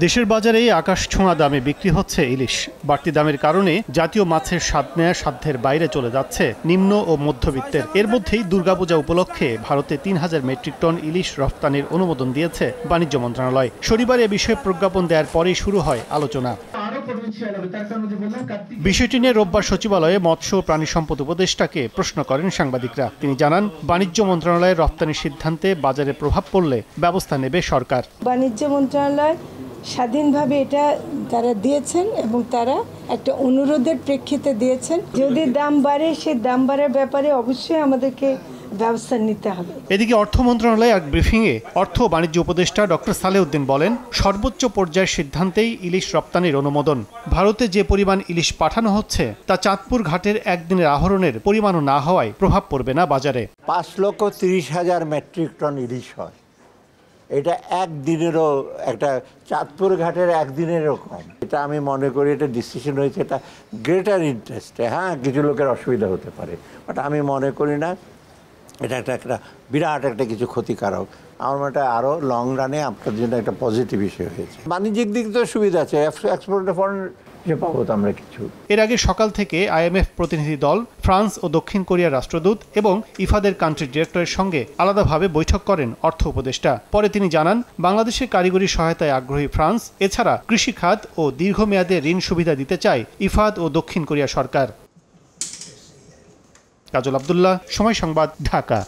দেশের বাজারে আকাশ ছোঁয়া দামে বিক্রি হচ্ছে ইলিশ। বাড়তি দামের কারণে জাতীয় মাছের স্বাদ নেয়া সাধ্যের বাইরে চলে যাচ্ছে নিম্ন ও মধ্যবিত্তের। এর মধ্যেই দুর্গাপূজা উপলক্ষে ভারতে ৩,০০০ মেট্রিক টন ইলিশ রফতানির অনুমোদন দিয়েছে বাণিজ্য মন্ত্রণালয়। শনিবার এ বিষয়ে প্রজ্ঞাপন দেওয়ার পরেই শুরু হয় আলোচনা। বিষয়টি নিয়ে রোববার সচিবালয়ে মৎস্য ও প্রাণী সম্পদ উপদেষ্টাকে প্রশ্ন করেন সাংবাদিকরা। তিনি জানান, বাণিজ্য মন্ত্রণালয়ের রফতানির সিদ্ধান্তে বাজারে প্রভাব পড়লে ব্যবস্থা নেবে সরকার। বাণিজ্য মন্ত্রণালয় স্বাধীনভাবে এটা তারা দিয়েছেন এবং তারা একটা অনুরোধের প্রেক্ষিতে দিয়েছেন। যদি দাম বাড়ে, সেই দাম বাড়ার ব্যাপারে অবশ্যই আমাদেরকে ব্যবস্থা নিতে হবে। এদিকে অর্থ মন্ত্রণালয়ে এক ব্রিফিংয়ে অর্থ ও বাণিজ্য উপদেষ্টা ডক্টর সালেউদ্দিন বলেন, সর্বোচ্চ পর্যায়ের সিদ্ধান্তেই ইলিশ রপ্তানির অনুমোদন। ভারতে যে পরিমাণ ইলিশ পাঠানো হচ্ছে তা চাঁদপুর ঘাটের একদিনের আহরণের পরিমাণও না হওয়ায় প্রভাব পড়বে না বাজারে। 5,30,000 মেট্রিক টন ইলিশ হয়। এটা একদিনেরও একটা চাঁদপুর ঘাটের একদিনেরও কম। এটা আমি মনে করি এটা ডিসিশন হয়েছে, এটা গ্রেটার ইন্টারেস্টে। হ্যাঁ, কিছু লোকের অসুবিধা হতে পারে, বাট আমি মনে করি না এটা একটা বিরাট একটা কিছু ক্ষতিকারক। আমার মনে হয় আরও লং রানে আপনার জন্য একটা পজিটিভ বিষয় হয়েছে। বাণিজ্যিক দিক তো সুবিধা আছে, এক্সপোর্ট ফরেন পাবো তো আমরা কিছু। এর আগে সকাল থেকে IMF প্রতিনিধি দল, ফ্রান্স ও দক্ষিণ কোরিয়ার রাষ্ট্রদূত এবং ইফাদের কান্ট্রি ডিরেক্টরের সঙ্গে আলাদাভাবে বৈঠক করেন অর্থ উপদেষ্টা। পরে তিনি জানান, বাংলাদেশের কারিগরি সহায়তায় আগ্রহী ফ্রান্স। এছাড়া কৃষি খাত ও দীর্ঘমেয়াদে ঋণ সুবিধা দিতে চায় ইফাদ ও দক্ষিণ কোরিয়া সরকার। কাজল আব্দুল্লাহ, সময় সংবাদ, ঢাকা।